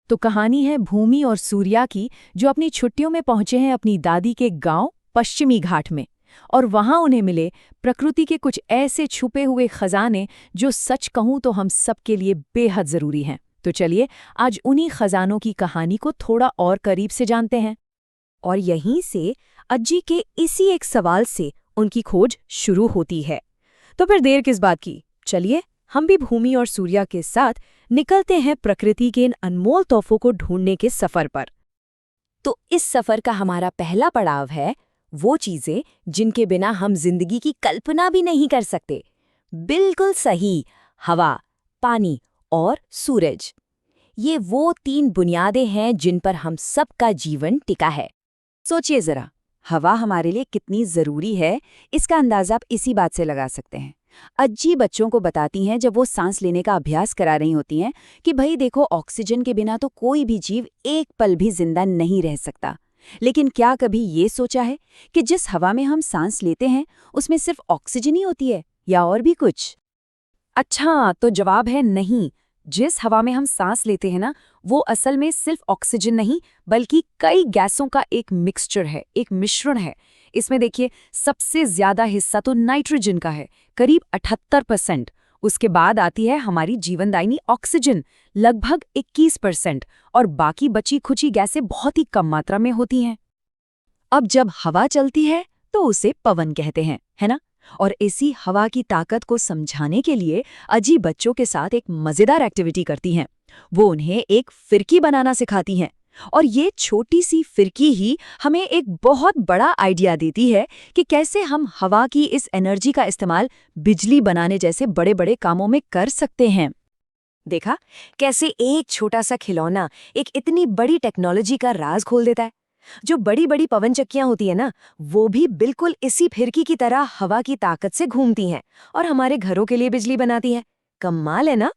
तो कहानी है भूमि और सूर्या की, जो अपनी छुट्टियों में पहुंचे हैं अपनी दादी के गांव पश्चिमी घाट में। और वहां उन्हें मिले प्रकृति के कुछ ऐसे छुपे हुए खजाने जो सच कहूं तो हम सबके लिए बेहद जरूरी हैं। तो चलिए आज उन्हीं खजानों की कहानी को थोड़ा और करीब से जानते हैं। और यहीं से अज्जी के इसी एक सवाल से उनकी खोज शुरू होती है। तो फिर देर किस बात की, चलिए हम भी भूमि और सूर्या के साथ निकलते हैं प्रकृति के इन अनमोल तोहफों को ढूंढने के सफर पर। तो इस सफर का हमारा पहला पड़ाव है वो चीजें जिनके बिना हम जिंदगी की कल्पना भी नहीं कर सकते। बिल्कुल सही, हवा, पानी और सूरज। ये वो तीन बुनियादें हैं जिन पर हम सबका जीवन टिका है। सोचिए जरा, हवा हमारे लिए कितनी जरूरी है, इसका अंदाजा आप इसी बात से लगा सकते हैं। अज्जी बच्चों को बताती हैं जब वो सांस लेने का अभ्यास करा रही होती हैं कि भाई देखो, ऑक्सीजन के बिना तो कोई भी जीव एक पल भी जिंदा नहीं रह सकता। लेकिन क्या कभी ये सोचा है कि जिस हवा में हम सांस लेते हैं उसमें सिर्फ ऑक्सीजन ही होती है या और भी कुछ? अच्छा, तो जवाब है नहीं। जिस हवा में हम सांस लेते हैं ना, वो असल में सिर्फ ऑक्सीजन नहीं बल्कि कई गैसों का एक मिक्सचर है, एक मिश्रण है। इसमें देखिए, सबसे ज्यादा हिस्सा तो नाइट्रोजन का है, करीब 78%। उसके बाद आती है हमारी जीवनदायिनी ऑक्सीजन, लगभग 21%, और बाकी बची खुची गैसें बहुत ही कम मात्रा में होती हैं। अब जब हवा चलती है तो उसे पवन कहते हैं, है ना? और इसी हवा की ताकत को समझाने के लिए अजी बच्चों के साथ एक मजेदार एक्टिविटी करती हैं। वो उन्हें एक फिरकी बनाना सिखाती हैं। और ये छोटी सी फिरकी ही हमें एक बहुत बड़ा आइडिया देती है कि कैसे हम हवा की इस एनर्जी का इस्तेमाल बिजली बनाने जैसे बड़े बड़े कामों में कर सकते हैं। देखा कैसे एक छोटा सा खिलौना एक इतनी बड़ी टेक्नोलॉजी का राज खोल देता है। जो बड़ी बड़ी पवन चक्कियां होती है ना, वो भी बिल्कुल इसी फिरकी की तरह हवा की ताकत से घूमती हैं और हमारे घरों के लिए बिजली बनाती हैं। कमाल है ना?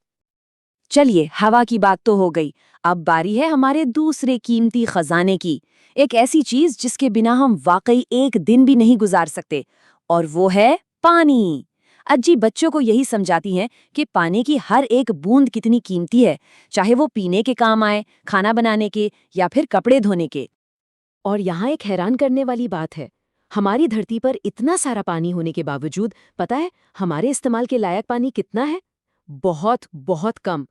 चलिए, हवा की बात तो हो गई। अब बारी है हमारे दूसरे कीमती खजाने की, एक ऐसी चीज जिसके बिना हम वाकई एक दिन भी नहीं गुजार सकते, और वो है पानी। अज्जी बच्चों को यही समझाती हैं कि पानी की हर एक बूंद कितनी कीमती है, चाहे वो पीने के काम आए, खाना बनाने के या फिर कपड़े धोने के। और यहाँ एक हैरान करने वाली बात है, हमारी धरती पर इतना सारा पानी होने के बावजूद पता है हमारे इस्तेमाल के लायक पानी कितना है? बहुत बहुत कम।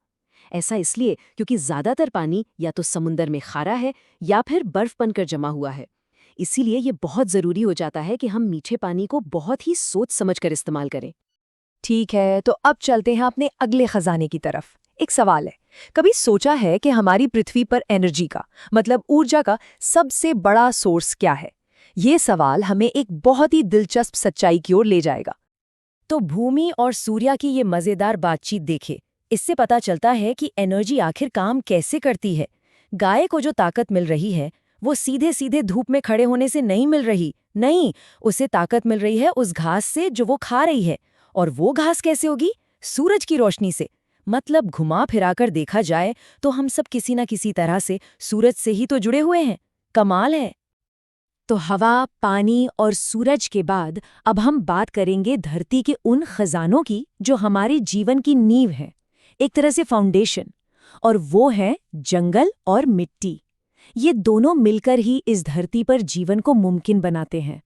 ऐसा इसलिए क्योंकि ज्यादातर पानी या तो समुंदर में खारा है या फिर बर्फ बनकर जमा हुआ है। इसीलिए ये बहुत जरूरी हो जाता है कि हम मीठे पानी को बहुत ही सोच समझकर इस्तेमाल करें। ठीक है, तो अब चलते हैं अपने अगले खजाने की तरफ। एक सवाल है, कभी सोचा है कि हमारी पृथ्वी पर एनर्जी का, मतलब ऊर्जा का सबसे बड़ा सोर्स क्या है? ये सवाल हमें एक बहुत ही दिलचस्प सच्चाई की ओर ले जाएगा। तो भूमि और सूर्या की ये मजेदार बातचीत देखे, इससे पता चलता है कि एनर्जी आखिर काम कैसे करती है। गाय को जो ताकत मिल रही है वो सीधे सीधे धूप में खड़े होने से नहीं मिल रही, नहीं, उसे ताकत मिल रही है उस घास से जो वो खा रही है। और वो घास कैसे होगी? सूरज की रोशनी से। मतलब घुमा फिराकर देखा जाए तो हम सब किसी न किसी तरह से सूरज से ही तो जुड़े हुए हैं। कमाल है। तो हवा, पानी और सूरज के बाद अब हम बात करेंगे धरती के उन खजानों की जो हमारे जीवन की नींव है, एक तरह से फाउंडेशन। और वो है जंगल और मिट्टी। ये दोनों मिलकर ही इस धरती पर जीवन को मुमकिन बनाते हैं।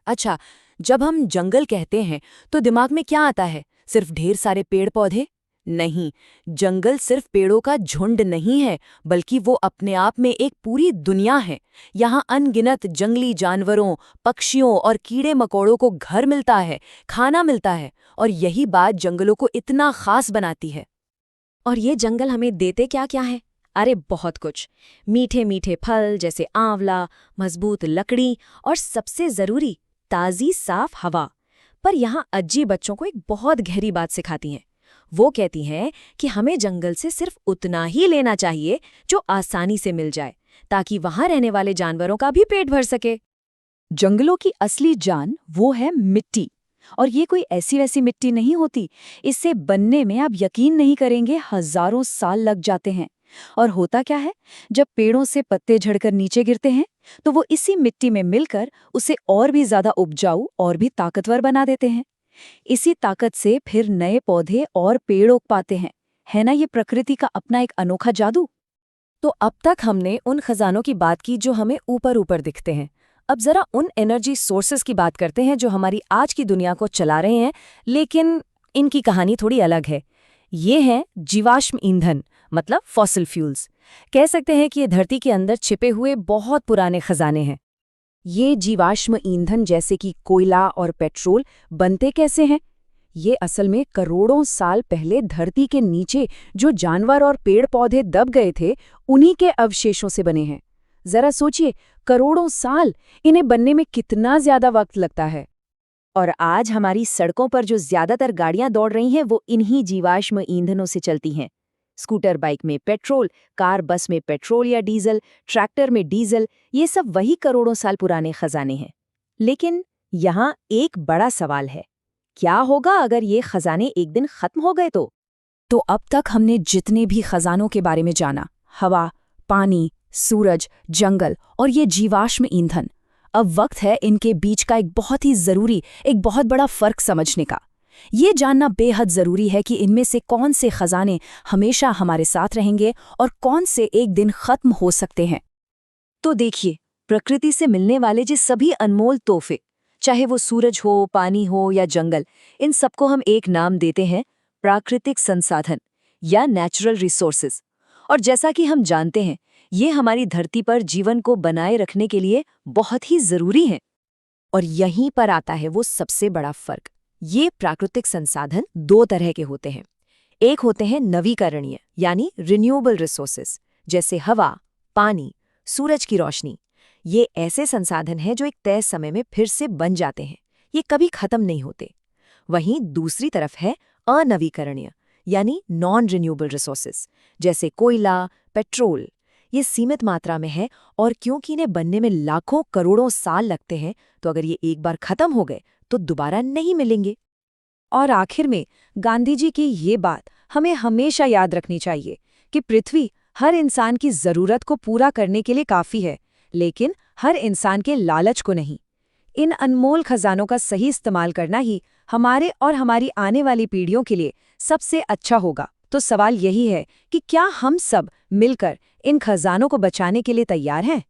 अच्छा, जब हम जंगल कहते हैं तो दिमाग में क्या आता है? सिर्फ ढेर सारे पेड़ पौधे? नहीं, जंगल सिर्फ पेड़ों का झुंड नहीं है, बल्कि वो अपने आप में एक पूरी दुनिया है। यहाँ अनगिनत जंगली जानवरों, पक्षियों और कीड़े मकोड़ों को घर मिलता है, खाना मिलता है, और यही बात जंगलों को इतना खास बनाती है। और ये जंगल हमें देते क्या क्या है? अरे बहुत कुछ। मीठे मीठे फल जैसे आंवला, मजबूत लकड़ी और सबसे जरूरी ताज़ी साफ हवा। पर यहाँ अज्जी बच्चों को एक बहुत गहरी बात सिखाती हैं। वो कहती हैं कि हमें जंगल से सिर्फ उतना ही लेना चाहिए जो आसानी से मिल जाए, ताकि वहां रहने वाले जानवरों का भी पेट भर सके। जंगलों की असली जान वो है मिट्टी। और ये कोई ऐसी वैसी मिट्टी नहीं होती। इससे बनने में आप यकीन नहीं करेंगे, हजारों साल लग जाते हैं। और होता क्या है, जब पेड़ों से पत्ते झड़कर नीचे गिरते हैं तो वो इसी मिट्टी में मिलकर उसे और भी ज्यादा उपजाऊ और भी ताकतवर बना देते हैं। इसी ताकत से फिर नए पौधे और पेड़ उग पाते हैं। है ना ये प्रकृति का अपना एक अनोखा जादू? तो अब तक हमने उन खजानों की बात की जो हमें ऊपर ऊपर दिखते हैं। अब जरा उन एनर्जी सोर्सेस की बात करते हैं जो हमारी आज की दुनिया को चला रहे हैं, लेकिन इनकी कहानी थोड़ी अलग है। ये हैं जीवाश्म ईंधन, मतलब फॉसिल फ्यूल्स। कह सकते हैं कि ये धरती के अंदर छिपे हुए बहुत पुराने खजाने हैं। ये जीवाश्म ईंधन जैसे कि कोयला और पेट्रोल बनते कैसे हैं? ये असल में करोड़ों साल पहले धरती के नीचे जो जानवर और पेड़ पौधे दब गए थे, उन्हीं के अवशेषों से बने हैं। जरा सोचिए, करोड़ों साल, इन्हें बनने में कितना ज्यादा वक्त लगता है। और आज हमारी सड़कों पर जो ज्यादातर गाड़ियां दौड़ रही हैं वो इन्हीं जीवाश्म ईंधनों से चलती हैं। स्कूटर बाइक में पेट्रोल, कार बस में पेट्रोल या डीजल, ट्रैक्टर में डीजल, ये सब वही करोड़ों साल पुराने खजाने हैं। लेकिन यहाँ एक बड़ा सवाल है, क्या होगा अगर ये खजाने एक दिन खत्म हो गए तो अब तक हमने जितने भी खजानों के बारे में जाना, हवा, पानी, सूरज, जंगल और ये जीवाश्म ईंधन, अब वक्त है इनके बीच का एक बहुत ही जरूरी, एक बहुत बड़ा फर्क समझने का। ये जानना बेहद जरूरी है कि इनमें से कौन से खजाने हमेशा हमारे साथ रहेंगे और कौन से एक दिन खत्म हो सकते हैं। तो देखिए, प्रकृति से मिलने वाले ये सभी अनमोल तोहफे, चाहे वो सूरज हो, पानी हो या जंगल, इन सबको हम एक नाम देते हैं प्राकृतिक संसाधन या नेचुरल रिसोर्सेज। और जैसा कि हम जानते हैं, ये हमारी धरती पर जीवन को बनाए रखने के लिए बहुत ही जरूरी हैं। और यहीं पर आता है वो सबसे बड़ा फर्क। ये प्राकृतिक संसाधन दो तरह के होते हैं। एक होते हैं नवीकरणीय यानी रिन्यूएबल रिसोर्सेज, जैसे हवा, पानी, सूरज की रोशनी। ये ऐसे संसाधन हैं जो एक तय समय में फिर से बन जाते हैं, ये कभी खत्म नहीं होते। वहीं दूसरी तरफ है अनवीकरणीय यानी नॉन रिन्यूएबल रिसोर्सेज, जैसे कोयला, पेट्रोल। ये सीमित मात्रा में है और क्योंकि इन्हें बनने में लाखों करोड़ों साल लगते हैं, तो अगर ये एक बार खत्म हो गए तो दोबारा नहीं मिलेंगे। और आखिर में गांधी जी की ये बात हमें हमेशा याद रखनी चाहिए कि पृथ्वी हर इंसान की जरूरत को पूरा करने के लिए काफी है, लेकिन हर इंसान के लालच को नहीं। इन अनमोल खजानों का सही इस्तेमाल करना ही हमारे और हमारी आने वाली पीढ़ियों के लिए सबसे अच्छा होगा। तो सवाल यही है कि क्या हम सब मिलकर इन खजानों को बचाने के लिए तैयार हैं?